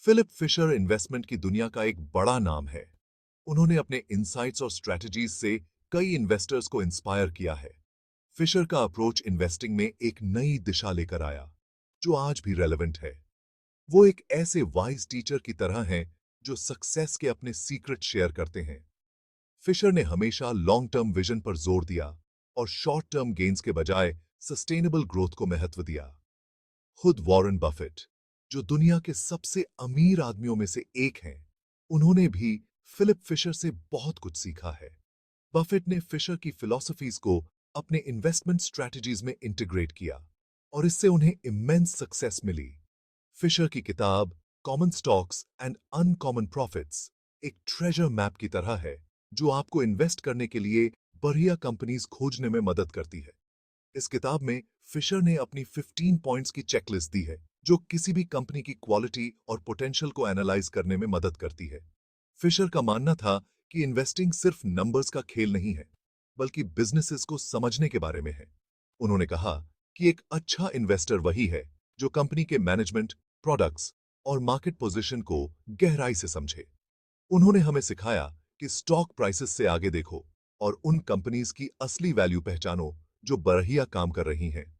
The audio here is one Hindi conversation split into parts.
फिलिप फिशर इन्वेस्टमेंट की दुनिया का एक बड़ा नाम है। उन्होंने अपने इनसाइट्स और स्ट्रैटेजीज से कई इन्वेस्टर्स को इंस्पायर किया है। फिशर का अप्रोच इन्वेस्टिंग में एक नई दिशा लेकर आया, जो आज भी रेलेवेंट है। वो एक ऐसे वाइज टीचर की तरह हैं जो सक्सेस के अपने सीक्रेट शेयर करते हैं। फिशर ने हमेशा लॉन्ग टर्म विजन पर जोर दिया और शॉर्ट टर्म गेन्स के बजाय सस्टेनेबल ग्रोथ को महत्व दिया। खुद वॉरेन बफेट, जो दुनिया के सबसे अमीर आदमियों में से एक हैं, उन्होंने भी फिलिप फिशर से बहुत कुछ सीखा है। बफेट ने फिशर की फिलॉसफीज को अपने इन्वेस्टमेंट स्ट्रैटेजीज में इंटीग्रेट किया और इससे उन्हें इमेंस सक्सेस मिली। फिशर की किताब common stocks and uncommon profits एक ट्रेजर मैप की तरह है, जो आपको इन्वेस्ट करने के लिए बढ़िया कंपनीज खोजने में मदद करती है। इस किताब में फिशर ने अपनी 15 पॉइंट्स की चेकलिस्ट दी है, जो किसी भी कंपनी की क्वालिटी और पोटेंशियल को एनालाइज करने में मदद करती है। फिशर का मानना था कि इन्वेस्टिंग सिर्फ नंबर्स का खेल नहीं है, बल्कि बिजनेसेस को समझने के बारे में है। उन्होंने कहा कि एक अच्छा इन्वेस्टर वही है जो कंपनी के मैनेजमेंट, प्रोडक्ट्स और मार्केट पोजीशन को गहराई से समझे। उन्होंने हमें सिखाया कि स्टॉक प्राइसेस से आगे देखो और उन कंपनीज की असली वैल्यू पहचानो जो बढ़िया काम कर रही हैं।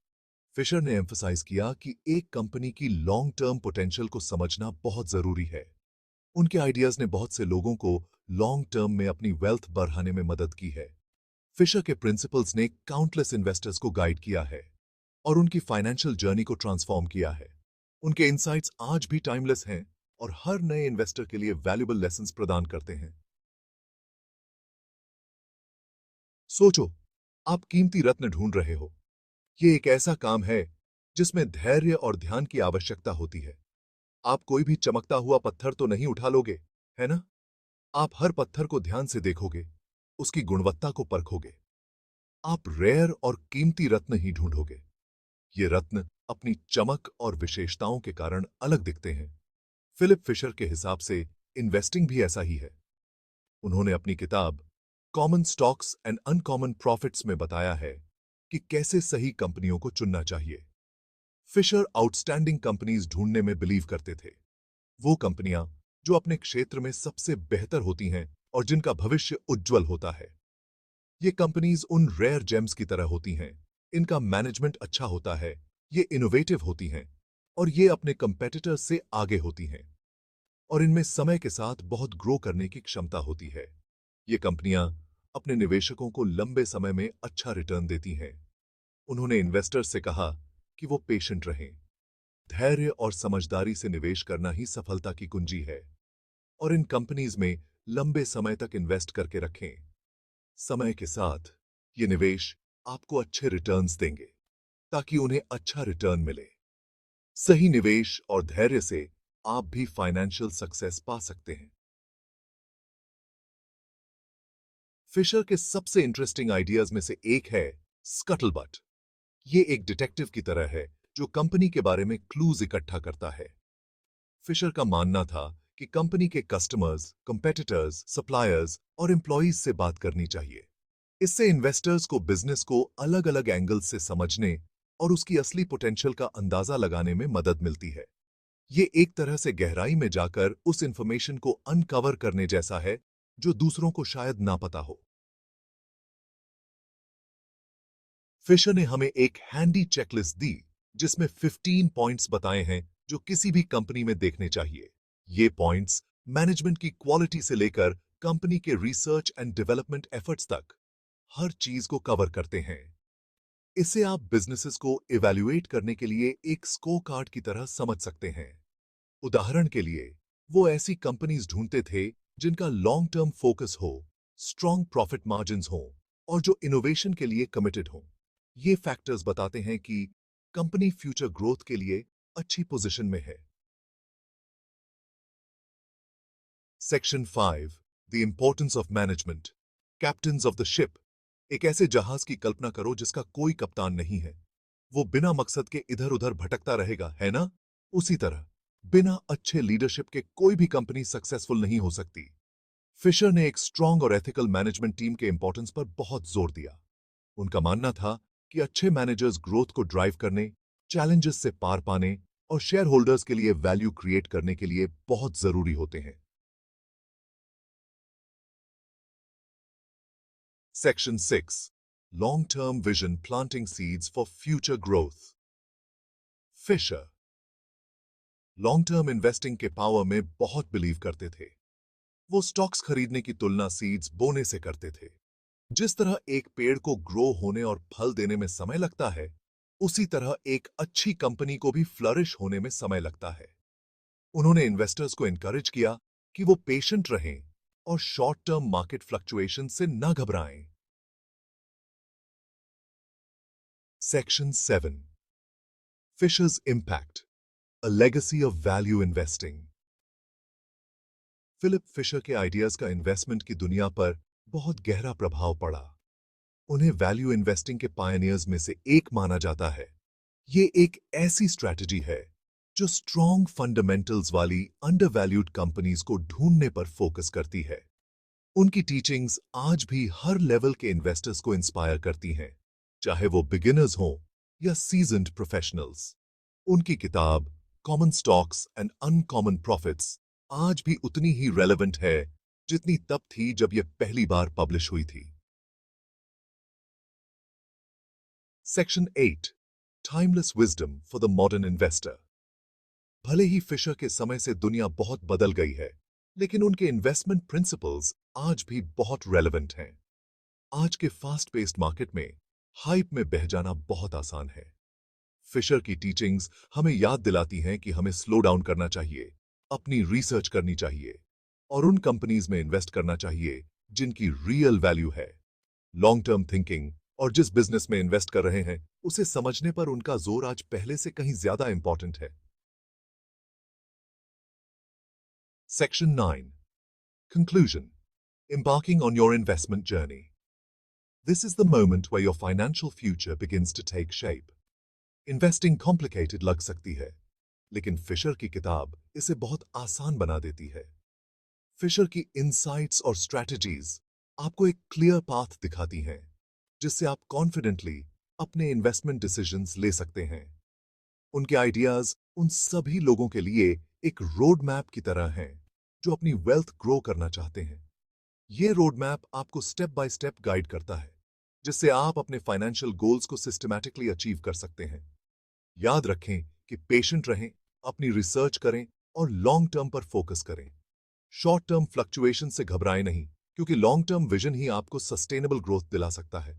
फिशर ने एम्फसाइज किया कि एक कंपनी की लॉन्ग टर्म पोटेंशियल को समझना बहुत जरूरी है। उनके आइडियाज ने बहुत से लोगों को लॉन्ग टर्म में अपनी वेल्थ बढ़ाने में मदद की है। फिशर के प्रिंसिपल्स ने काउंटलेस इन्वेस्टर्स को गाइड किया है और उनकी फाइनेंशियल जर्नी को ट्रांसफॉर्म किया है। उनके इनसाइट्स आज भी टाइमलेस हैं और हर नए इन्वेस्टर के लिए वैल्यूएबल लेसन्स प्रदान करते हैं। सोचो, आप कीमती रत्न ढूंढ रहे हो। ये एक ऐसा काम है जिसमें धैर्य और ध्यान की आवश्यकता होती है। आप कोई भी चमकता हुआ पत्थर तो नहीं उठा लोगे, है ना? आप हर पत्थर को ध्यान से देखोगे, उसकी गुणवत्ता को परखोगे। आप रेयर और कीमती रत्न ही ढूंढोगे। ये रत्न अपनी चमक और विशेषताओं के कारण अलग दिखते हैं। फिलिप फिशर के हिसाब से इन्वेस्टिंग भी ऐसा ही है। उन्होंने अपनी किताब common stocks and uncommon profits में बताया है कि कैसे सही कंपनियों को चुनना चाहिए। फिशर आउटस्टैंडिंग कंपनीज ढूंढने में बिलीव करते थे। वो कंपनियां जो अपने क्षेत्र में सबसे बेहतर होती हैं और जिनका भविष्य उज्जवल होता है। ये कंपनीज उन रेयर जेम्स की तरह होती हैं। इनका मैनेजमेंट अच्छा होता है, ये इनोवेटिव होती हैं और ये अपने कंपेटिटर्स से आगे होती हैं। और इनमें समय के साथ बहुत ग्रो करने की क्षमता होती है। ये कंपनियां अपने निवेशकों को लंबे समय में अच्छा रिटर्न देती हैं। उन्होंने इन्वेस्टर्स से कहा कि वो पेशेंट रहें। धैर्य और समझदारी से निवेश करना ही सफलता की कुंजी है। और इन कंपनीज में लंबे समय तक इन्वेस्ट करके रखें। समय के साथ ये निवेश आपको अच्छे रिटर्न्स देंगे, ताकि उन्हें अच्छा रिटर्न मिले। सही निवेश और धैर्य से आप भी फाइनेंशियल सक्सेस पा सकते हैं। फिशर के सबसे इंटरेस्टिंग आइडियाज में से एक है स्कटलबट। ये एक डिटेक्टिव की तरह है जो कंपनी के बारे में क्लूज इकट्ठा करता है। फिशर का मानना था कि कंपनी के कस्टमर्स, कंपेटिटर्स, सप्लायर्स और एम्प्लॉयज से बात करनी चाहिए। इससे इन्वेस्टर्स को बिजनेस को अलग-अलग एंगल्स से समझने और उसकी असली पोटेंशियल का अंदाजा लगाने में मदद मिलती है। ये एक तरह से गहराई में जाकर उस इंफॉर्मेशन को अनकवर करने जैसा है जो दूसरों को शायद ना पता हो। फिशर ने हमें एक हैंडी चेकलिस्ट दी जिसमें 15 पॉइंट्स बताए हैं जो किसी भी कंपनी में देखने चाहिए। ये पॉइंट्स मैनेजमेंट की क्वालिटी से लेकर कंपनी के रिसर्च एंड डेवलपमेंट एफर्ट्स तक हर चीज को कवर करते हैं। इसे आप बिजनेसेस को इवैल्यूएट करने के लिए एक स्कोर कार्ड की तरह समझ सकते हैं। उदाहरण के लिए, वो ऐसी कंपनीज ढूंढते थे जिनका लॉन्ग टर्म फोकस हो, स्ट्रॉन्ग प्रॉफिट मार्जिन्स हो और जो इनोवेशन के लिए कमिटेड हो। ये फैक्टर्स बताते हैं कि कंपनी फ्यूचर ग्रोथ के लिए अच्छी पोजीशन में है। Section 5, the importance of management. Captains of the ship. एक ऐसे जहाज की कल्पना करो जिसका कोई कप्तान नहीं है। वो बिना मकसद के इधर उधर भटकता रहेगा, है ना? उसी तरह बिना अच्छे लीडरशिप के कोई भी कंपनी सक्सेसफुल नहीं हो सकती। फिशर ने एक स्ट्रांग और एथिकल मैनेजमेंट टीम के इंपॉर्टेंस पर बहुत जोर दिया। उनका मानना था कि अच्छे मैनेजर्स ग्रोथ को ड्राइव करने, चैलेंजेस से पार पाने और शेयर होल्डर्स के लिए वैल्यू क्रिएट करने के लिए बहुत जरूरी होते हैं। Section 6, long term vision planting seeds for future growth. Fisher long term investing के पावर में बहुत बिलीव करते थे। वो स्टॉक्स खरीदने की तुलना सीड्स बोने से करते थे। जिस तरह एक पेड़ को ग्रो होने और फल देने में समय लगता है, उसी तरह एक अच्छी कंपनी को भी फ्लरिश होने में समय लगता है। उन्होंने इन्वेस्टर्स को एनकरेज किया कि वो पेशेंट रहें और शॉर्ट टर्म मार्केट फ्लक्चुएशन से न घबराएं। Section 7, Fisher's impact, a legacy of value investing. Philip Fisher के आइडियाज का इन्वेस्टमेंट की दुनिया पर बहुत गहरा प्रभाव पड़ा। उन्हें वैल्यू इन्वेस्टिंग के पायनियर्स में से एक माना जाता है। ये एक ऐसी स्ट्रैटेजी है जो स्ट्रॉन्ग फंडामेंटल्स वाली अंडरवैल्यूड कंपनीज को ढूंढने पर फोकस करती है। उनकी टीचिंग्स आज भी हर लेवल के इन्वेस्टर्स को इंस्पायर करती हैं, चाहे वो बिगिनर्स हों या सीजन्ड प्रोफेशनल्स। उनकी किताब common stocks and uncommon profits आज भी उतनी ही रेलेवेंट है जितनी तब थी जब यह पहली बार पब्लिश हुई थी। Section 8, timeless wisdom for the modern investor. भले ही फिशर के समय से दुनिया बहुत बदल गई है, लेकिन उनके इन्वेस्टमेंट प्रिंसिपल्स आज भी बहुत रेलेवेंट हैं। आज के फास्ट पेस्ड मार्केट में हाइप में बह जाना बहुत आसान है। फिशर की टीचिंग्स हमें याद दिलाती हैं कि हमें स्लो डाउन करना चाहिए, अपनी रिसर्च करनी चाहिए और उन कंपनीज में इन्वेस्ट करना चाहिए जिनकी रियल वैल्यू है। लॉन्ग टर्म थिंकिंग और जिस बिजनेस में इन्वेस्ट कर रहे हैं उसे समझने पर उनका जोर आज पहले से कहीं ज्यादा इंपॉर्टेंट है। Section 9, conclusion, embarking on your investment journey. This is the moment where your financial future begins to take shape. Investing complicated लग सकती है, लेकिन फिशर की किताब इसे बहुत आसान बना देती है। फिशर की इनसाइट्स और स्ट्रैटेजीज आपको एक क्लियर पाथ दिखाती हैं, जिससे आप कॉन्फिडेंटली अपने इन्वेस्टमेंट डिसीजंस ले सकते हैं। उनके आइडियाज उन सभी लोगों के लिए एक रोड मैप की तरह हैं जो अपनी वेल्थ ग्रो करना चाहते हैं। ये रोड मैप आपको स्टेप बाय स्टेप गाइड करता है, जिससे आप अपने फाइनेंशियल गोल्स को सिस्टमैटिकली अचीव कर सकते हैं। याद रखें कि पेशेंट रहें, अपनी रिसर्च करें और लॉन्ग टर्म पर फोकस करें। शॉर्ट टर्म फ्लक्चुएशन से घबराएं नहीं, क्योंकि लॉन्ग टर्म विजन ही आपको सस्टेनेबल ग्रोथ दिला सकता है।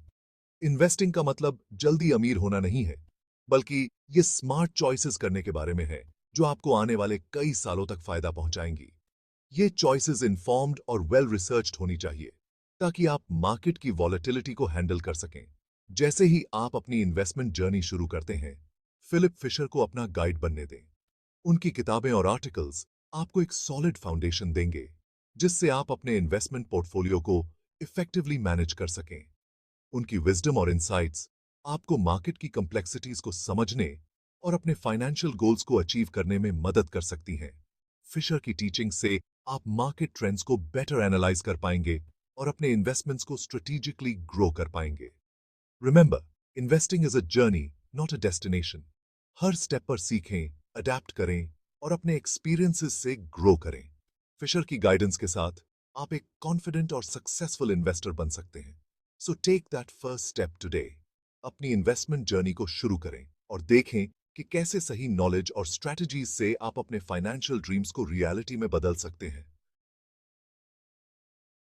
इन्वेस्टिंग का मतलब जल्दी अमीर होना नहीं है, बल्कि ये स्मार्ट चॉइसेस करने के बारे में है जो आपको आने वाले कई सालों तक फायदा पहुंचाएंगी। ये चॉइसेस इन्फॉर्म्ड और वेल रिसर्च्ड होनी चाहिए, ताकि आप मार्केट की वॉलेटिलिटी को हैंडल कर सकें। जैसे ही आप अपनी इन्वेस्टमेंट जर्नी शुरू करते हैं, फिलिप फिशर को अपना गाइड बनने दें। उनकी किताबें और आर्टिकल्स आपको एक सॉलिड फाउंडेशन देंगे, जिससे आप अपने इन्वेस्टमेंट पोर्टफोलियो को इफेक्टिवली मैनेज कर सकें। उनकी विजडम और इंसाइट्स आपको मार्केट की कॉम्प्लेक्सिटीज को समझने और अपने फाइनेंशियल गोल्स को अचीव करने में मदद कर सकती हैं। फिशर की टीचिंग से आप मार्केट ट्रेंड्स को बेटर एनालाइज कर पाएंगे और अपने इन्वेस्टमेंट्स को स्ट्रेटेजिकली ग्रो कर पाएंगे। Remember, investing is a journey, not a destination. Her step पर सीखें, अडेप्ट करें और अपने एक्सपीरियंसेस से ग्रो करें। फिशर की गाइडेंस के साथ आप एक कॉन्फिडेंट और सक्सेसफुल इन्वेस्टर बन सकते हैं। So take that first step today. अपनी इन्वेस्टमेंट जर्नी को शुरू करें और देखें कि कैसे सही नॉलेज और स्ट्रैटेजीज से आप अपने फाइनेंशियल ड्रीम्स को रियलिटी में बदल सकते हैं।